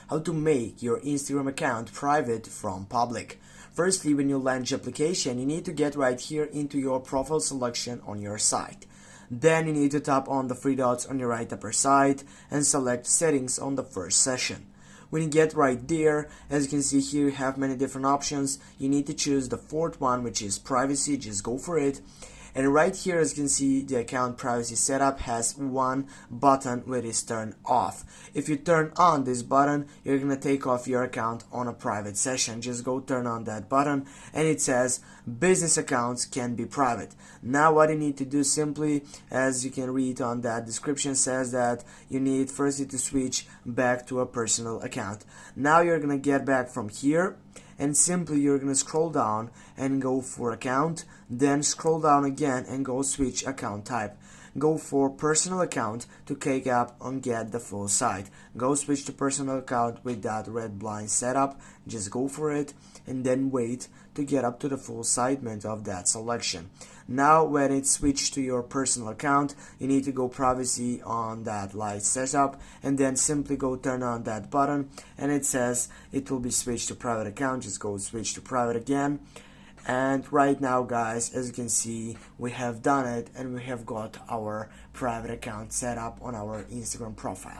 how to make your Instagram account private from public. Firstly, when you launch application, you need to get right here into your profile selection on your site. Then you need to tap on the three dots on your right upper side and select settings on the first session. When you get right there, as you can see here, you have many different options. You need to choose the fourth one, which is privacy. Just go for it. And right here, as you can see, the account privacy setup has one button which is turned off. If you turn on this button, you're gonna take off your account on a private session. Just go turn on that button and it says business accounts can be private. Now what you need to do simply, as you can read on that description, says that you need firstly to switch back to a personal account. Now you're gonna get back from here and simply you're gonna scroll down and go for account, then scroll down again and go switch account type. Go for personal account to take up and get the full site. Go switch to personal account with that red blind setup. Just go for it and then wait to get up to the full segment of that selection. Now when it's switched to your personal account, you need to go privacy on that light setup and then simply go turn on that button and it says it will be switched to private account. Just go switch to private again. And right now, guys, as you can see, we have done it and we have got our private account set up on our Instagram profile.